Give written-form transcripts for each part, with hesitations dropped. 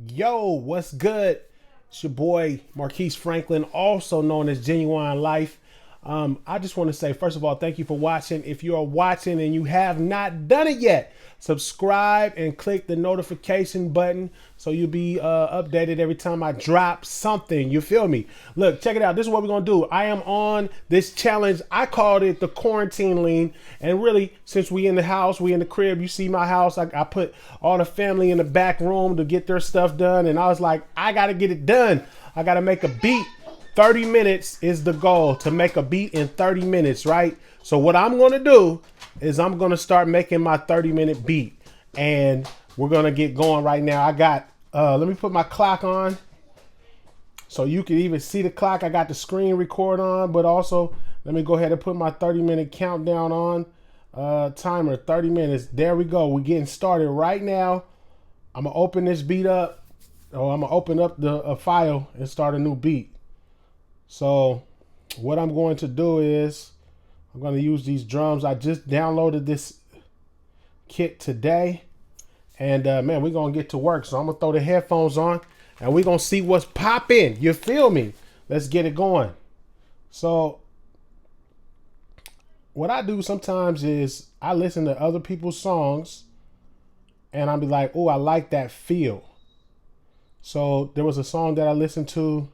Yo, what's good? It's your boy Marquise Franklin, also known as Genuine Life. I just want to say, first of all, thank you for watching. If you are watching and you have not done it yet, subscribe and click the notification button so you'll be updated every time I drop something. You feel me? Look, check it out. This is what we're going to do. I am on this challenge. I called it the quarantine lean. And really, since we in the house, we in the crib, you see my house, I put all the family in the back room to get their stuff done. And I was like, I got to get it done. I got to make a beat. 30 minutes is the goal, to make a beat in 30 minutes, right? So what I'm going to do is I'm going to start making my 30-minute beat, and we're going to get going right now. I got, let me put my clock on so you can even see the clock. I got the screen record on, but also let me go ahead and put my 30-minute countdown on. Timer, 30 minutes. There we go. We're getting started right now. I'm going to open this beat up. Oh, I'm going to open up the file and start a new beat. So what I'm going to do is I'm going to use these drums. I just downloaded this kit today, and man, we're going to get to work. So I'm going to throw the headphones on and we're going to see what's popping. You feel me? Let's get it going. So what I do sometimes is I listen to other people's songs and I'll be like, oh, I like that feel. So there was a song that I listened to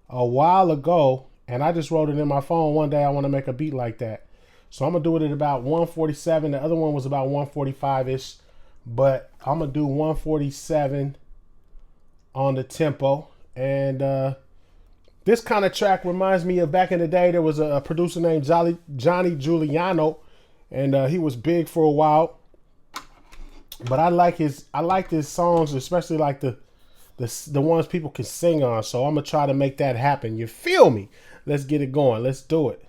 a while ago, and I just wrote it in my phone one day. I want to make a beat like that, so I'm gonna do it at about 147. The other one was about 145-ish, but I'm gonna do 147 on the tempo. And this kind of track reminds me of back in the day. There was a producer named Johnny Giuliano, and he was big for a while, but I like his songs, especially like the ones people can sing on. So I'm gonna try to make that happen. You feel me? Let's get it going. Let's do it.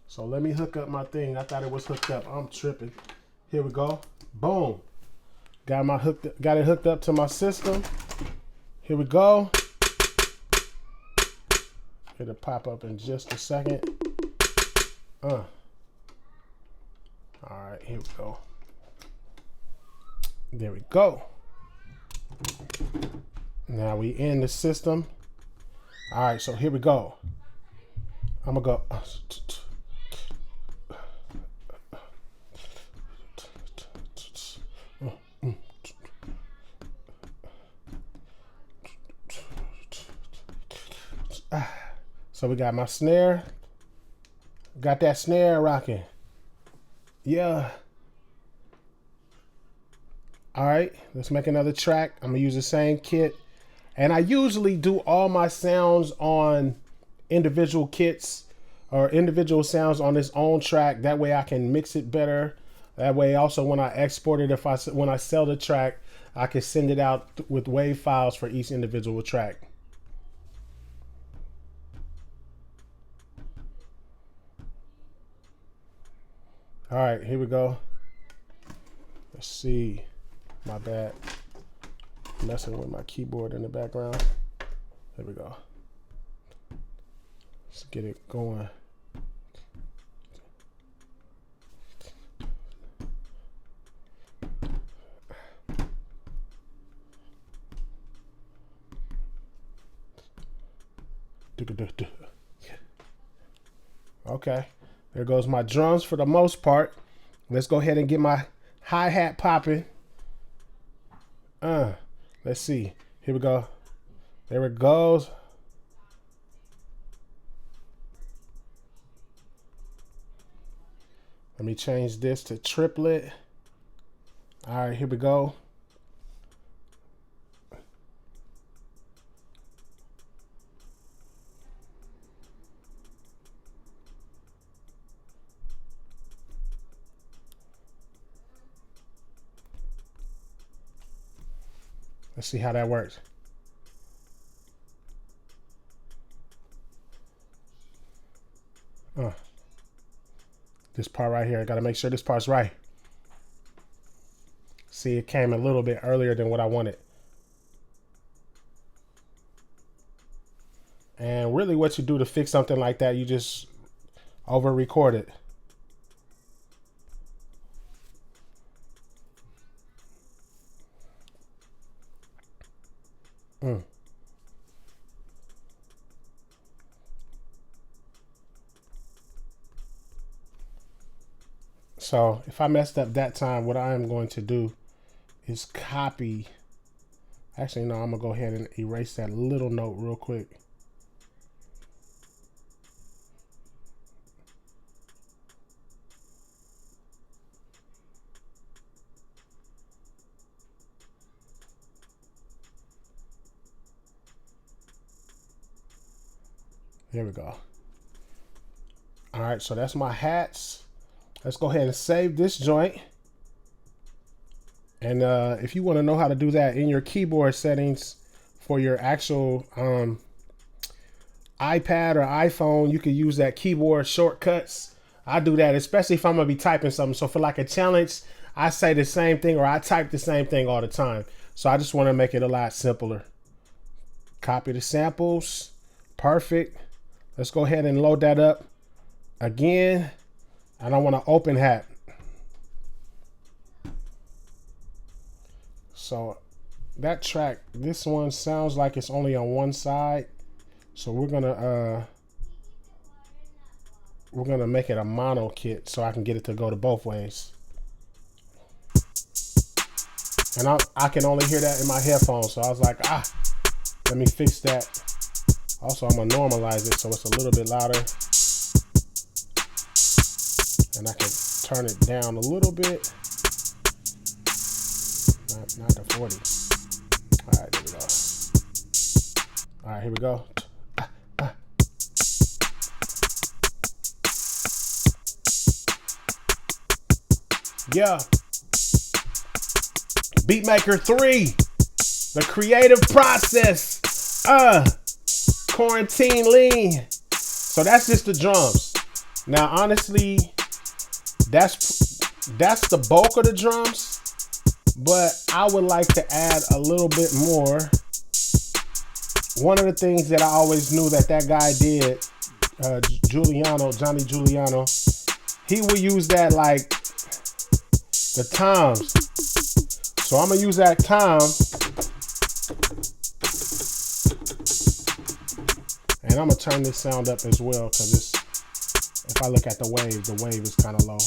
So let me hook up my thing. I thought it was hooked up. I'm tripping. Here we go. Boom. Got it hooked up to my system. Here we go. It'll pop up in just a second. All right, here we go. There we go. Now we in the system. All right, so here we go. I'm gonna go. So we got my snare. Got that snare rocking. Yeah. All right, let's make another track. I'm gonna use the same kit. And I usually do all my sounds on individual kits or individual sounds on its own track. That way I can mix it better. That way also when I export it, when I sell the track, I can send it out with WAV files for each individual track. All right, here we go. Let's see. My bad. Messing with my keyboard in the background. There we go. Let's get it going. Okay, there goes my drums for the most part. Let's go ahead and get my hi-hat popping. Let's see. Here we go. There it goes. Let me change this to triplet. All right, here we go. Let's see how that works. This part right here, I gotta make sure this part's right. See, it came a little bit earlier than what I wanted. And really what you do to fix something like that, you just over record it. Mm. So if I messed up that time, what I am going to do is copy. Actually, no, I'm going to go ahead and erase that little note real quick. There we go. All right, so that's my hats. Let's go ahead and save this joint. And if you want to know how to do that in your keyboard settings for your actual iPad or iPhone, you can use that keyboard shortcuts. I do that, especially if I'm going to be typing something. So for like a challenge, I say the same thing or I type the same thing all the time. So I just want to make it a lot simpler. Copy the samples. Perfect. Let's go ahead and load that up. Again, I don't want to open hat. So that track, this one sounds like it's only on one side. So we're gonna make it a mono kit so I can get it to go to both ways. And I can only hear that in my headphones. So I was like, let me fix that. Also, I'm gonna normalize it so it's a little bit louder. And I can turn it down a little bit. Not to 40. All right, there we go. All right, here we go. Yeah. Beatmaker 3. The creative process. Quarantine lean. So that's just the drums. Now, honestly, that's the bulk of the drums. But I would like to add a little bit more. One of the things that I always knew that guy did, Johnny Giuliano, he would use that like the toms. So I'm gonna use that tom, and I'm gonna turn this sound up as well because if I look at the wave is kind of low.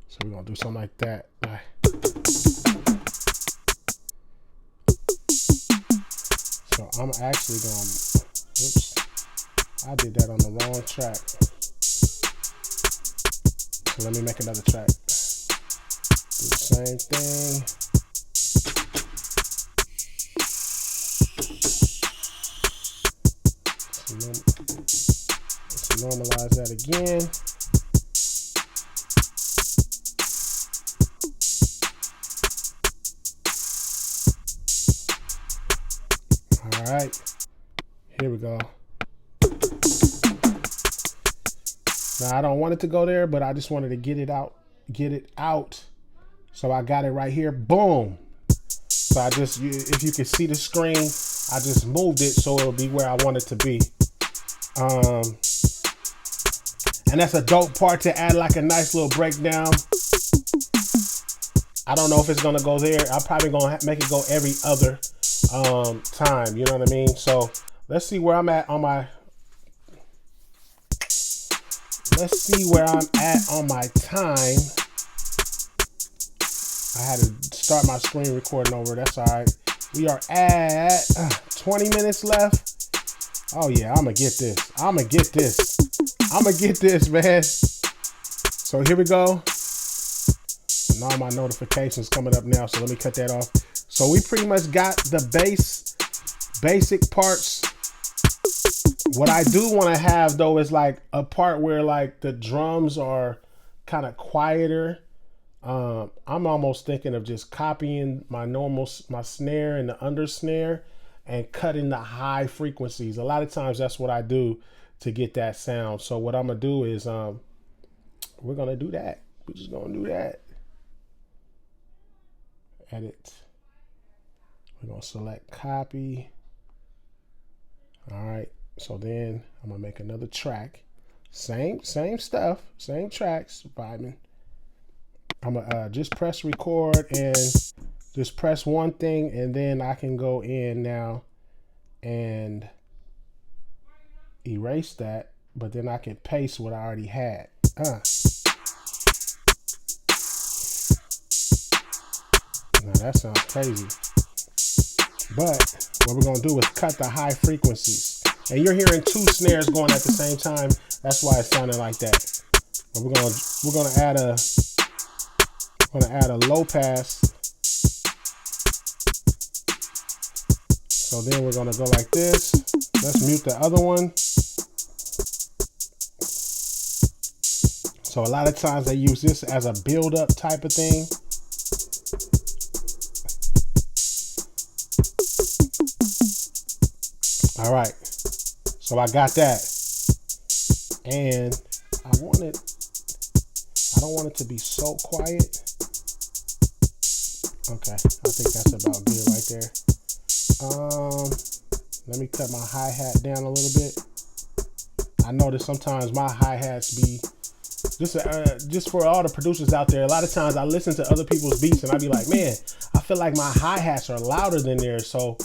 So we're gonna do something like that. So I'm actually going, oops, I did that on the wrong track. So let me make another track. Do the same thing. Let's normalize that again. All right, here we go. Now I don't want it to go there, but I just wanted to get it out. So I got it right here. Boom. So if you can see the screen, I just moved it so it'll be where I want it to be. And that's a dope part to add like a nice little breakdown. I don't know if it's gonna go there. I'm probably gonna make it go every other time. You know what I mean? So let's see where I'm at on my. Let's see where I'm at on my time. I had to start my screen recording over. That's all right. We are at 20 minutes left. Oh yeah, I'm gonna get this. I'm gonna get this, man. So here we go. And all my notifications coming up now. So let me cut that off. So we pretty much got the basic parts. What I do want to have though is like a part where like the drums are kind of quieter. I'm almost thinking of just copying my snare and the under snare and cutting the high frequencies. A lot of times that's what I do to get that sound. So what I'm gonna do is we're gonna do that. We're just gonna do that. Edit. We're gonna select copy. All right, so then I'm gonna make another track. Same stuff, same tracks, vibing. I'm gonna just press record and just press one thing, and then I can go in now and erase that, but then I can paste what I already had. Now that sounds crazy. But what we're gonna do is cut the high frequencies. And you're hearing two snares going at the same time. That's why it sounded like that. But we're gonna add a low pass. So then we're gonna go like this. Let's mute the other one. So a lot of times they use this as a build-up type of thing. All right, so I got that, and I don't want it to be so quiet. Okay, I think that's about good right there. Let me cut my hi-hat down a little bit. I notice sometimes my hi-hats be, just for all the producers out there, a lot of times I listen to other people's beats and I be like, man, I feel like my hi-hats are louder than theirs, so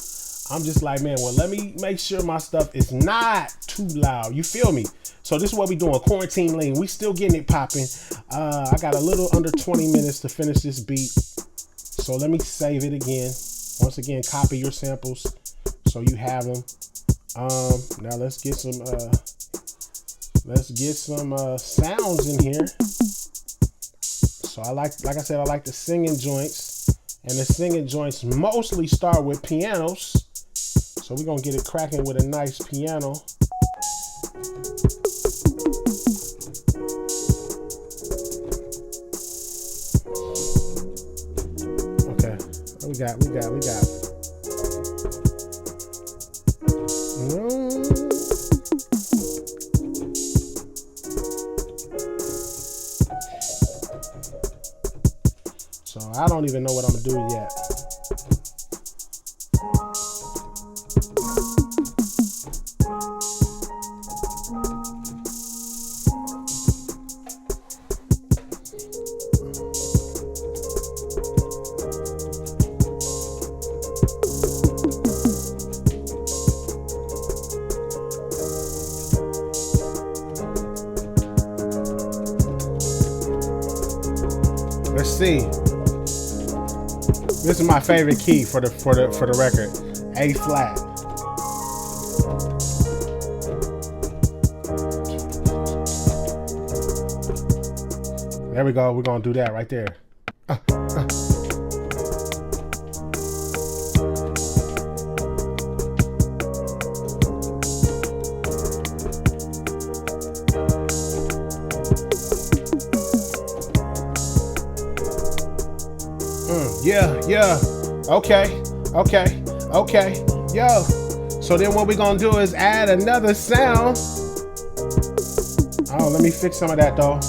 I'm just like, man, well, let me make sure my stuff is not too loud. You feel me? So this is what we doing, quarantine lean. We still getting it popping. I got a little under 20 minutes to finish this beat. So let me save it again. Once again, copy your samples so you have them. Now let's get some sounds in here. So like I said, I like the singing joints, and the singing joints mostly start with pianos. So we're gonna get it cracking with a nice piano. Okay, we got. So I don't even know what I'm gonna do yet. Let's see. This is my favorite key for the record. A flat. There we go. We're gonna do that right there. Yeah. Okay. Yo. So then what we're gonna do is add another sound. Oh, let me fix some of that though.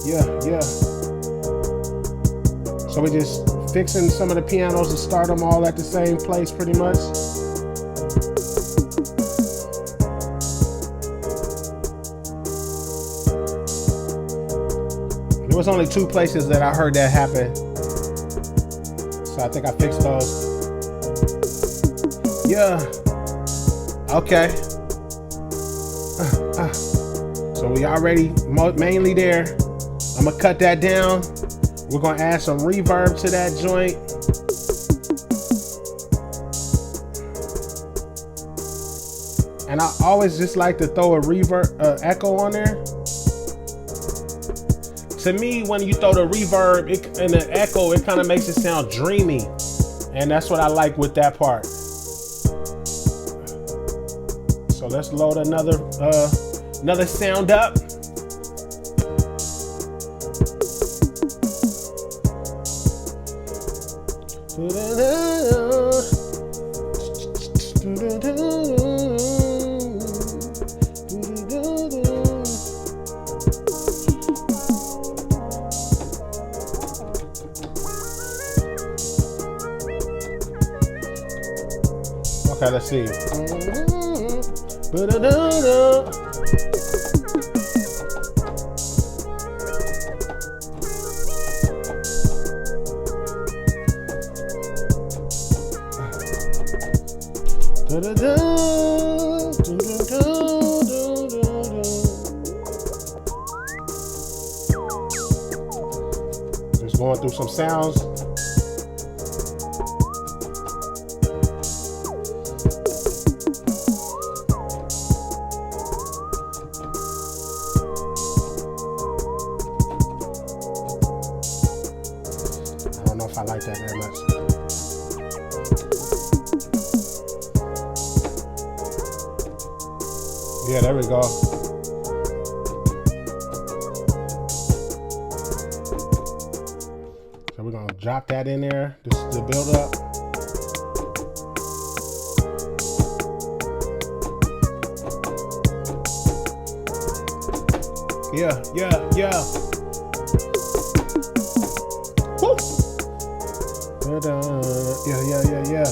Yeah. So we're just fixing some of the pianos to start them all at the same place pretty much. There was only 2 places that I heard that happen. So I think I fixed those. Yeah. Okay. So we already mainly there. I'm gonna cut that down. We're gonna add some reverb to that joint. And I always just like to throw a reverb, echo on there. To me, when you throw the reverb and the echo, it kind of makes it sound dreamy. And that's what I like with that part. So let's load another sound up. Okay, let's see. Just going through some sounds. I don't know if I like that very much. Yeah, there we go. So we're gonna drop that in there. This is the build up. Yeah. Woo. Yeah.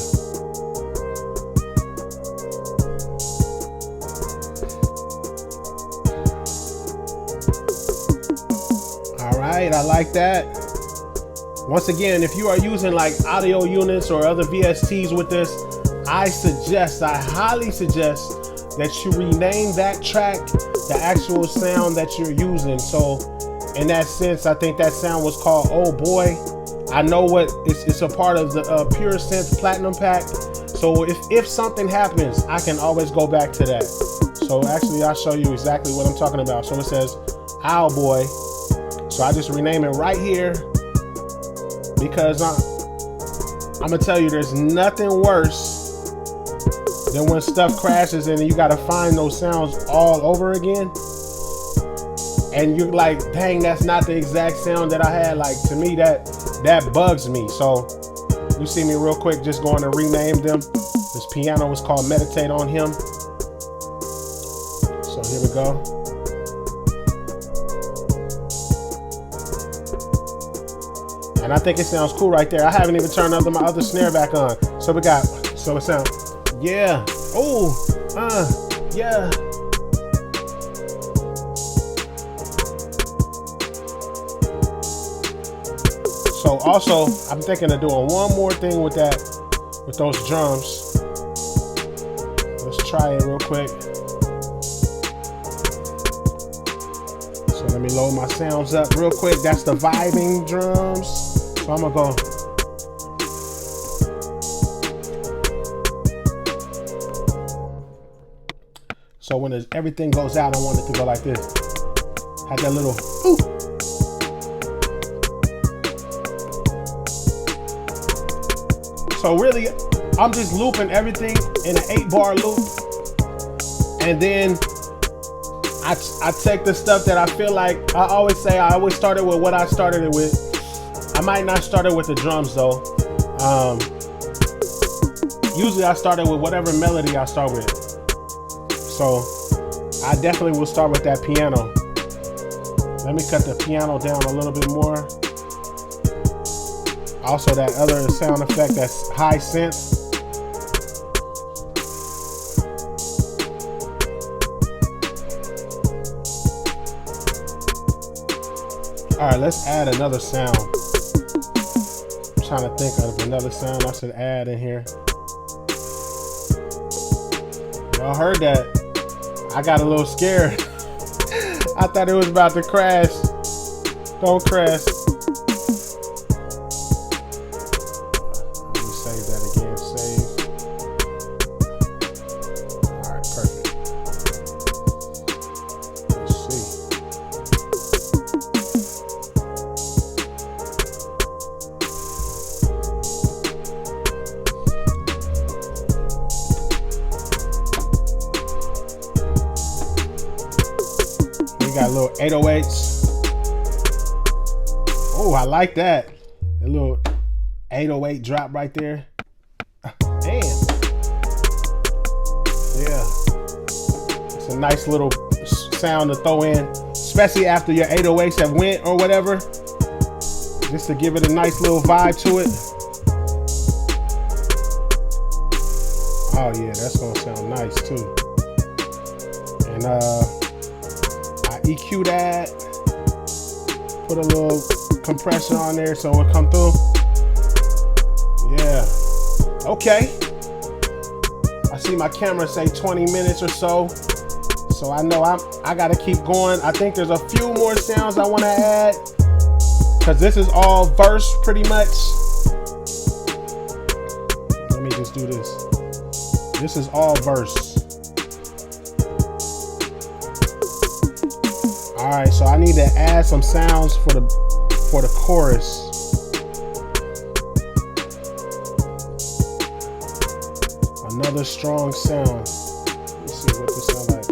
All right, I like that. Once again, if you are using like audio units or other VSTs with this, I highly suggest that you rename that track the actual sound that you're using. So in that sense, I think that sound was called Oh Boy. I know what it's a part of the Pure Synth Platinum Pack. So if something happens, I can always go back to that. So actually, I'll show you exactly what I'm talking about. So it says Oh Boy. So I just rename it right here because I'm gonna tell you, there's nothing worse than when stuff crashes and you gotta find those sounds all over again. And you're like, dang, that's not the exact sound that I had. Like, to me, that bugs me. So you see me real quick just going to rename them. This piano was called Meditate on Him. So here we go. And I think it sounds cool right there. I haven't even turned my other snare back on. So it sounds, yeah. Oh, yeah. So also, I'm thinking of doing one more thing with those drums. Let's try it real quick. So let me load my sounds up real quick. That's the vibing drums. So I'm gonna go. So when everything goes out, I want it to go like this. Had that little ooh. So really, I'm just looping everything in an 8-bar loop. And then I take the stuff that I feel like, I always started with what I started it with. I might not start it with the drums though. Usually I started with whatever melody I start with. So I definitely will start with that piano. Let me cut the piano down a little bit more. Also that other sound effect, that's high synth. All right, let's add another sound. I'm trying to think of another sound I should add in here. Y'all heard that? I got a little scared. I thought it was about to crash. Don't crash. Let me save that again. Save. All right, perfect. Let's see. We got little 808s. Oh, I like that. A little 808 drop right there. Damn. Yeah. It's a nice little sound to throw in, especially after your 808s have went or whatever. Just to give it a nice little vibe to it. Oh yeah, that's gonna sound nice too. And I EQ that, put a little compressor on there so it'll come through. Yeah. Okay. I see my camera say 20 minutes or so. So I know I gotta keep going. I think there's a few more sounds I wanna add, because this is all verse pretty much. Let me just do this. This is all verse. All right, so I need to add some sounds for the chorus. Another strong sound. Let's see what this sounds like.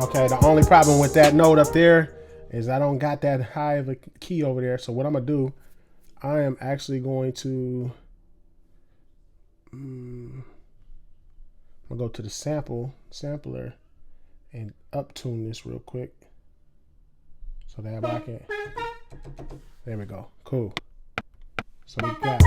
Okay, the only problem with that note up there is I don't got that high of a key over there. So what I'm gonna do, I am actually going to I'm gonna go to the sampler and uptune this real quick so that I can. There we go. Cool. So we got.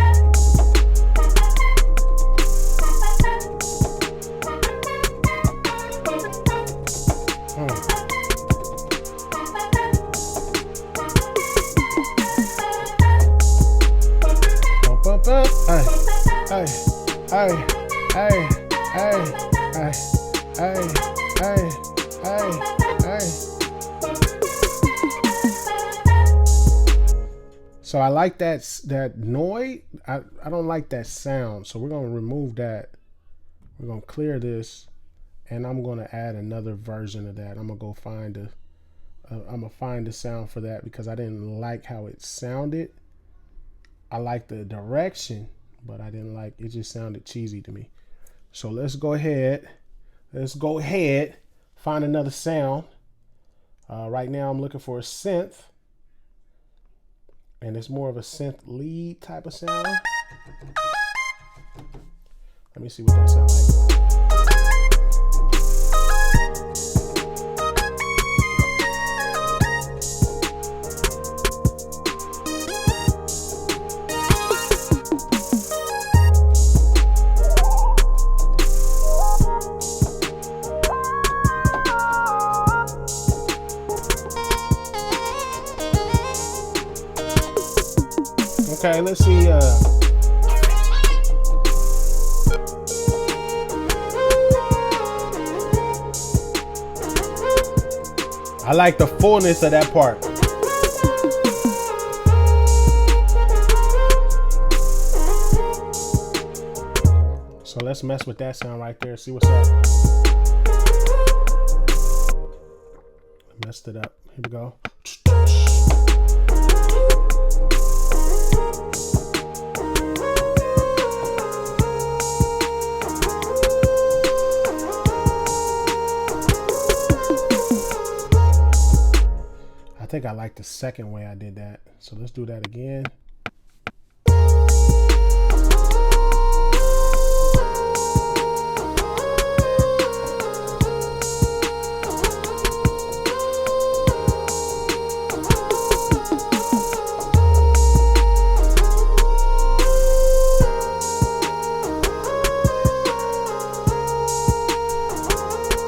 So I like that noise. I don't like that sound. So we're gonna remove that. We're gonna clear this, and I'm gonna add another version of that. I'm gonna go find the sound for that because I didn't like how it sounded. I like the direction, but I didn't like it. Just sounded cheesy to me. So let's go ahead. Find another sound. Right now I'm looking for a synth, and it's more of a synth lead type of sound. Let me see what that sounds like. Okay, let's see. I like the fullness of that part. So let's mess with that sound right there. See what's up. I messed it up. Here we go. I think I like the second way I did that. So let's do that again.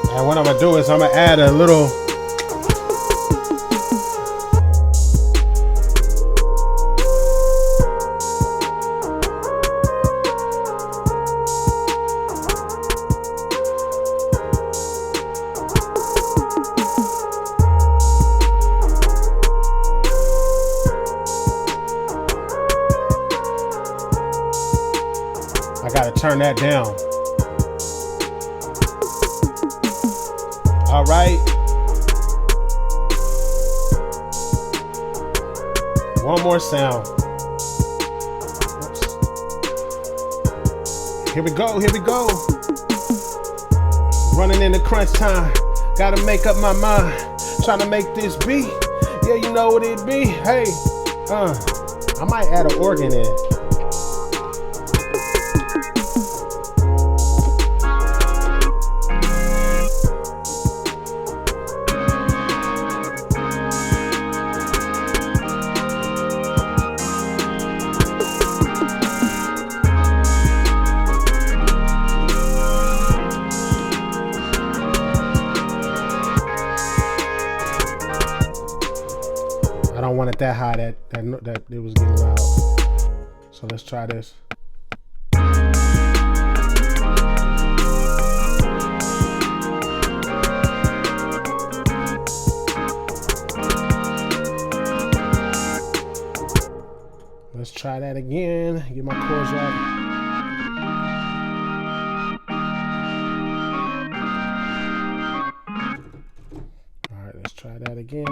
And what I'm gonna do is I'm gonna add a little gotta turn that down. All right. One more sound. Oops. Here we go, here we go. Running into crunch time. Gotta make up my mind. Trying to make this beat. Yeah, you know what it be. Hey, I might add an organ in. I don't want it that high that it was getting loud. So let's try this. Let's try that again. Get my chords right. All right, let's try that again.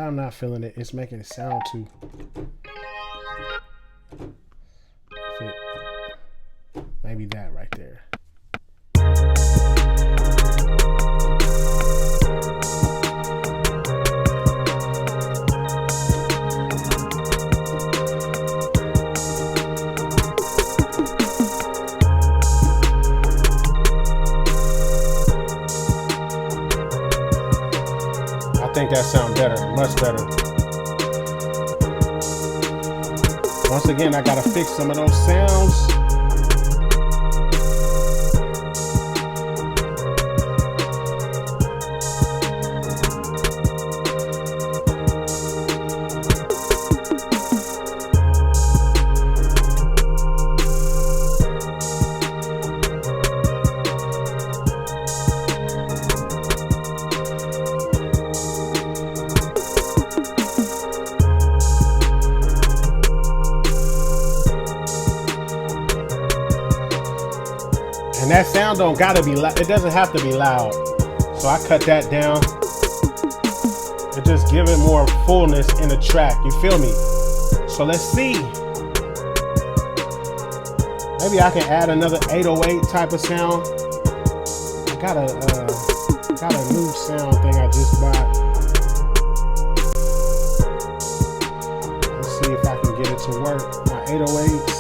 I'm not feeling it. It's making it sound too. Maybe that right there. I think that sounds better, much better. Once again, I gotta fix some of those sounds. And that sound don't gotta be loud. It doesn't have to be loud. So I cut that down. It just give it more fullness in the track. You feel me? So let's see. Maybe I can add another 808 type of sound. I got a new sound thing I just bought. Let's see if I can get it to work. My 808s.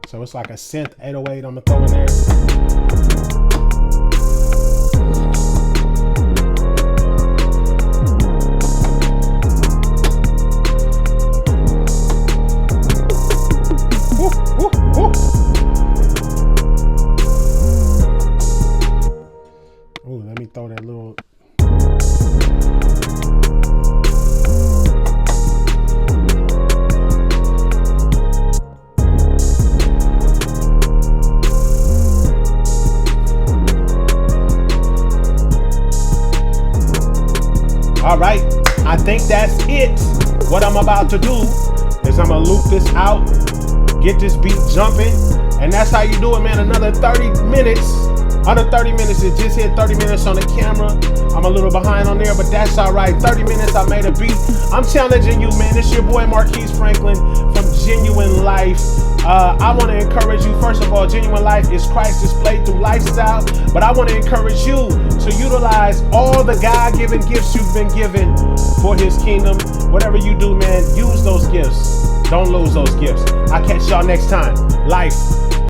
So it's like a synth 808 I'm gonna throw in there. Woo, woo, woo. Ooh, let me throw that little. All right, I think that's it. What I'm about to do is I'm gonna loop this out, get this beat jumping, and that's how you do it, man. Another 30 minutes. Under 30 minutes, it just hit 30 minutes on the camera. I'm a little behind on there, but that's all right. 30 minutes, I made a beat. I'm challenging you, man. It's your boy, Marquise Franklin from Genuine Life. I want to encourage you, first of all, Genuine Life is Christ displayed through lifestyle, but I want to encourage you to utilize all the God-given gifts you've been given for his kingdom. Whatever you do, man, use those gifts. Don't lose those gifts. I'll catch y'all next time. Life.